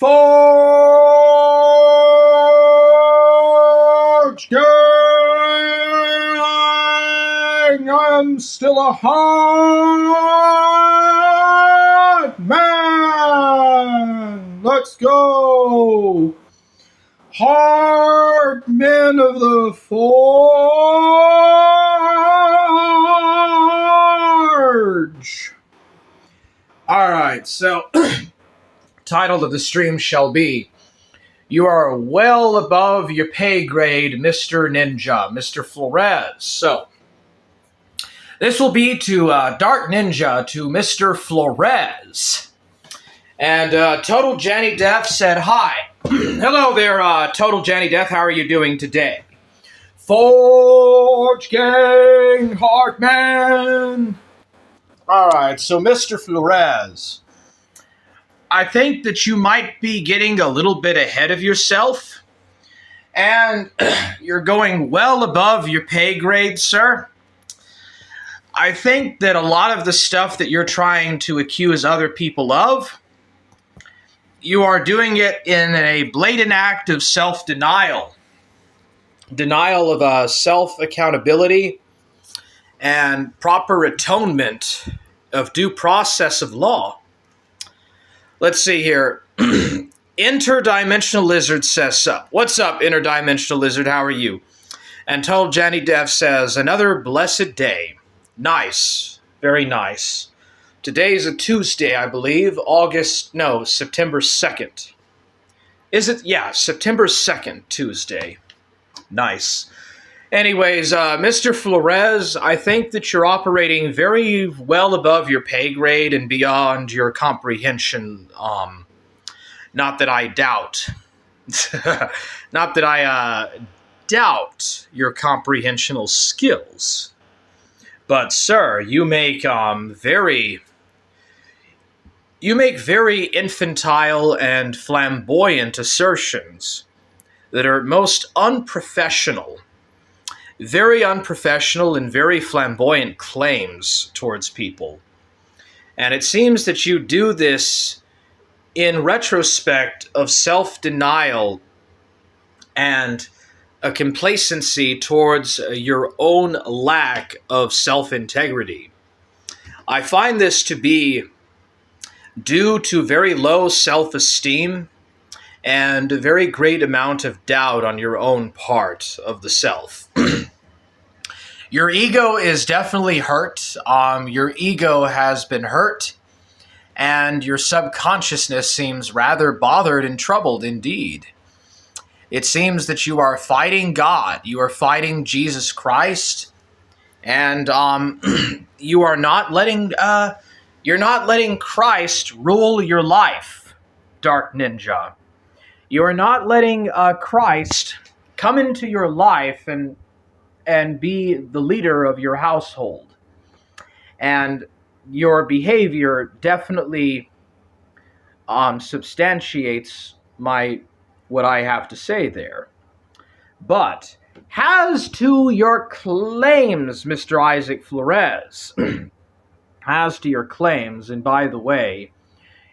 Forge gang! I'm still a hard man! Let's go! Hard men of the Forge! Alright, so title of the stream shall be, You Are Well Above Your Pay Grade, Mr. Ninja, Mr. Flores. So, this will be to Dark Ninja to Mr. Flores. And Total Janny Death said, Hi. Hello there, Total Janny Death. How are you doing today? Forge Gang, Heartman. Alright, so Mr. Flores, I think that you might be getting a little bit ahead of yourself, and you're going well above your pay grade, sir. I think that a lot of the stuff that you're trying to accuse other people of, you are doing it in a blatant act of self-denial. Denial of self-accountability and proper atonement of due process of law. Let's see here. Interdimensional Lizard says sup. What's up, Interdimensional Lizard? How are you? And Total Janny Dev says, another blessed day. Nice. Very nice. Today's a Tuesday, I believe. September 2nd. Is it? Yeah, September 2nd, Tuesday. Nice. Anyways, Mr. Flores, I think that you're operating very well above your pay grade and beyond your comprehension. Not that I doubt. Not that I doubt your comprehensional skills. But, sir, you make very infantile and flamboyant assertions that are most unprofessional. Very unprofessional and very flamboyant claims towards people. And it seems that you do this in retrospect of self-denial and a complacency towards your own lack of self-integrity. I find this to be due to very low self-esteem and a very great amount of doubt on your own part of the self. Your ego is definitely hurt. Your ego has been hurt, and your subconsciousness seems rather bothered and troubled indeed. It seems that you are fighting God. You are fighting Jesus Christ, and you are not letting Christ rule your life, Dark Ninja. You are not letting Christ come into your life and be the leader of your household. And your behavior definitely substantiates what I have to say there. But as to your claims, Mr. Isaac Flores, as to your claims, and by the way,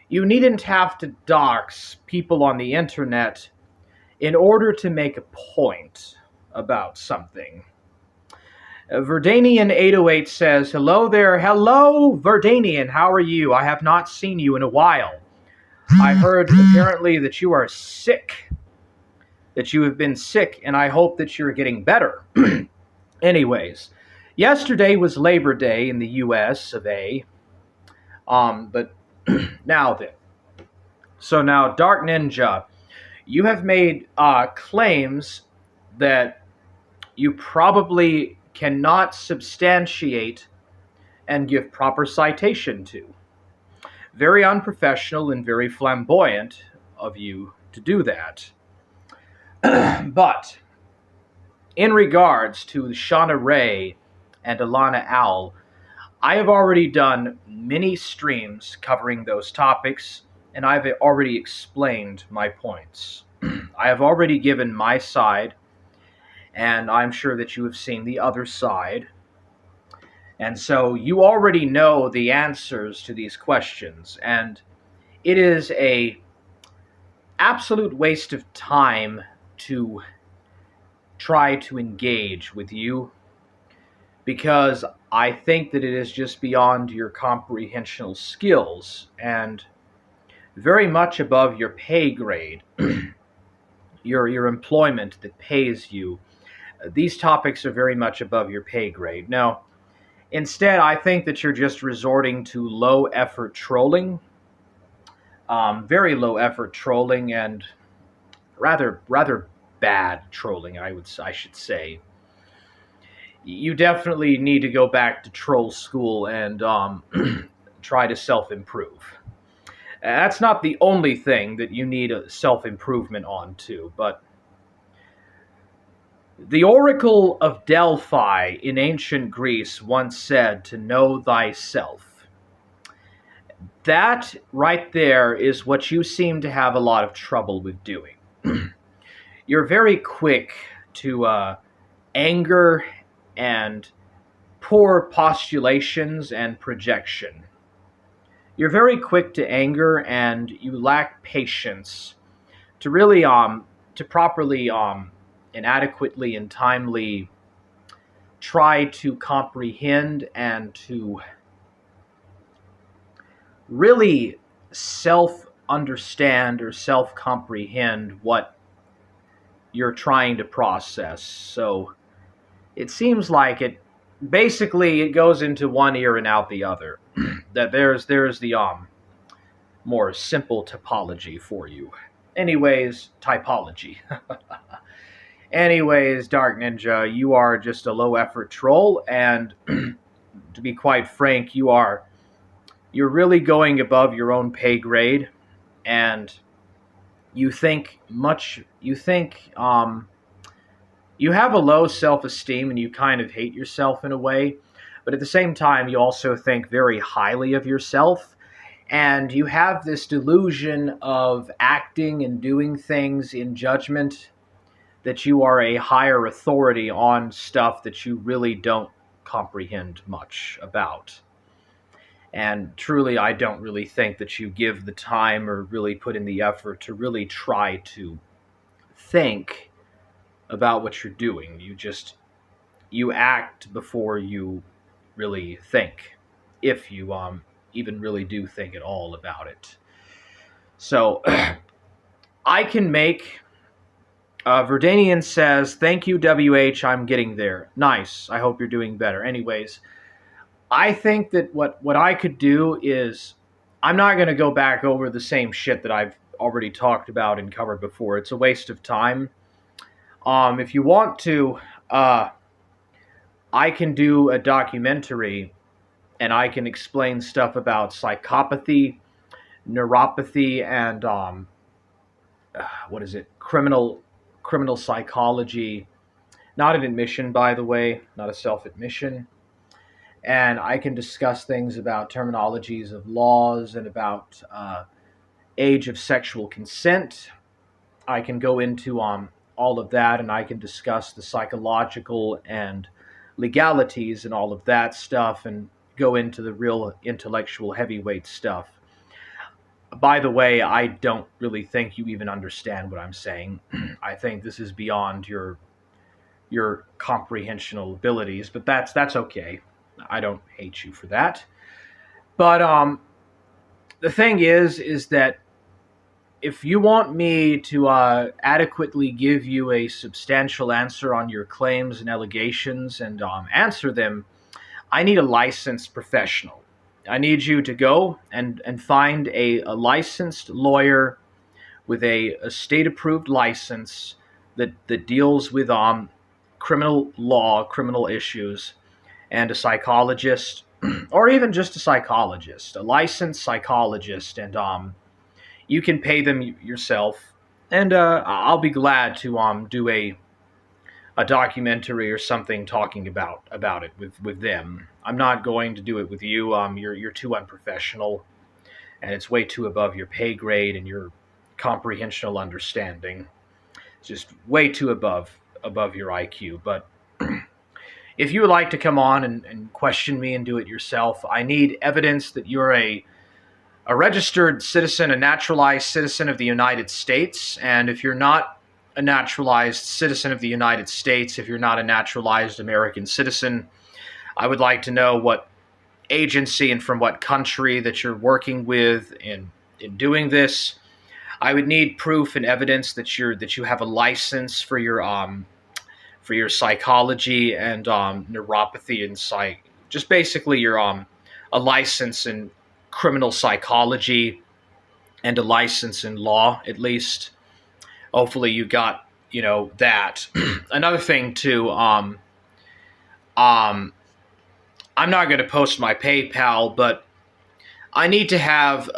you needn't have to dox people on the internet in order to make a point about something. Verdanian808 says, Hello there. Hello, Verdanian. How are you? I have not seen you in a while. I heard apparently that you are sick. That you have been sick, and I hope that you're getting better. Anyways, yesterday was Labor Day in the US of A. But now then. So now, Dark Ninja, you have made claims that you probably cannot substantiate and give proper citation to. Very unprofessional and very flamboyant of you to do that. But in regards to Shauna Ray and Alana Owl, I have already done many streams covering those topics, and I've already explained my points. I have already given my side, and I'm sure that you have seen the other side. And so you already know the answers to these questions, and it is a absolute waste of time to try to engage with you, because I think that it is just beyond your comprehensional skills and very much above your pay grade, your employment that pays you. These topics are very much above your pay grade. Now, instead, I think that you're just resorting to low effort trolling, very low effort trolling, and rather bad trolling. I should say. You definitely need to go back to troll school and try to self improve. That's not the only thing that you need a self improvement on too, but the Oracle of Delphi in ancient Greece once said to know thyself. That right there is what you seem to have a lot of trouble with doing. You're very quick to anger and poor postulations and projection. You're very quick to anger and you lack patience to really to properly and adequately and timely try to comprehend and to really self understand or self comprehend what you're trying to process. So it seems like it basically it goes into one ear and out the other. That there's the more simple topology for you. Anyways, typology. Anyways, Dark Ninja, you are just a low effort troll, and to be quite frank, you're really going above your own pay grade, and you have a low self-esteem and you kind of hate yourself in a way, but at the same time you also think very highly of yourself, and you have this delusion of acting and doing things in judgment that you are a higher authority on stuff that you really don't comprehend much about. And truly, I don't really think that you give the time or really put in the effort to really try to think about what you're doing. You act before you really think, if you even really do think at all about it. So I can make Verdanian says, thank you, WH, I'm getting there. Nice. I hope you're doing better. Anyways, I think that what I could do is, I'm not going to go back over the same shit that I've already talked about and covered before. It's a waste of time. If you want to, I can do a documentary and I can explain stuff about psychopathy, neuropathy, and criminal psychology. Not an admission, by the way, not a self-admission. And I can discuss things about terminologies of laws and about age of sexual consent. I can go into all of that, and I can discuss the psychological and legalities and all of that stuff, and go into the real intellectual heavyweight stuff. By the way, I don't really think you even understand what I'm saying. I think this is beyond your comprehensional abilities, but that's okay. I don't hate you for that. But the thing is that if you want me to adequately give you a substantial answer on your claims and allegations and answer them, I need a licensed professional. I need you to go and find a licensed lawyer with a state-approved license that deals with criminal law, criminal issues, and a psychologist, or even just a psychologist, a licensed psychologist, and you can pay them yourself, and I'll be glad to do a documentary or something talking about it with them. I'm not going to do it with you. You're too unprofessional, and it's way too above your pay grade and your comprehensional understanding. It's just way too above your IQ. But if you would like to come on and question me and do it yourself, I need evidence that you're a a registered citizen, a naturalized citizen of the United States. And if you're not a naturalized citizen of the United States, if you're not a naturalized American citizen, I would like to know what agency and from what country that you're working with in doing this. I would need proof and evidence that you have a license for your psychology and neuropathy and just basically your a license in criminal psychology and a license in law at least. Hopefully you got that. Another thing too. Um, I'm not going to post my PayPal, but I need to have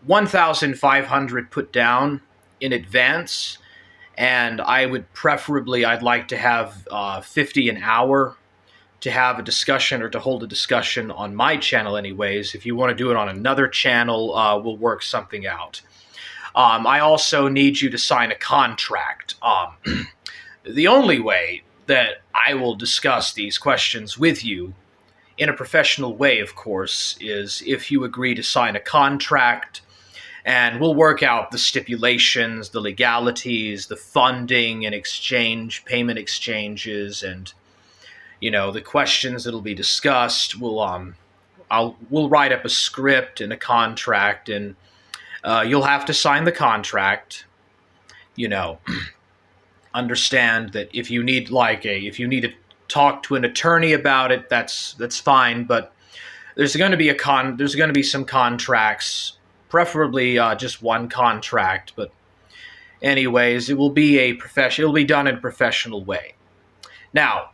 1,500 put down in advance, and I'd like to have 50 an hour to have a discussion or to hold a discussion on my channel anyways. If you want to do it on another channel, we'll work something out. I also need you to sign a contract. The only way that I will discuss these questions with you in a professional way, of course, is if you agree to sign a contract, and we'll work out the stipulations, the legalities, the funding and payment exchanges, and the questions that'll be discussed. We'll write up a script and a contract, and you'll have to sign the contract. Understand that if you need to talk to an attorney about it, that's fine. But there's going to be some contracts, preferably just one contract. But anyways, it will be done in a professional way. Now,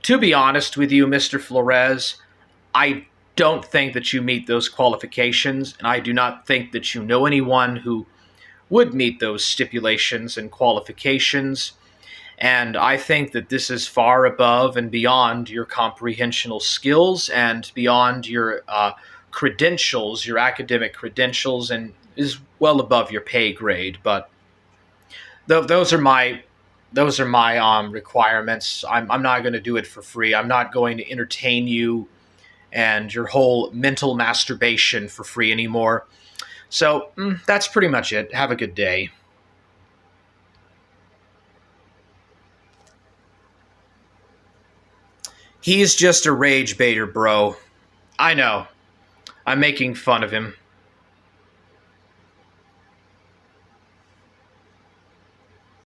to be honest with you, Mr. Flores, I don't think that you meet those qualifications, and I do not think that you know anyone who would meet those stipulations and qualifications. And I think that this is far above and beyond your comprehensional skills and beyond your credentials, your academic credentials, and is well above your pay grade. But those are my requirements. I'm not going to do it for free. I'm not going to entertain you and your whole mental masturbation for free anymore. So that's pretty much it. Have a good day. He's just a rage baiter, bro. I know. I'm making fun of him.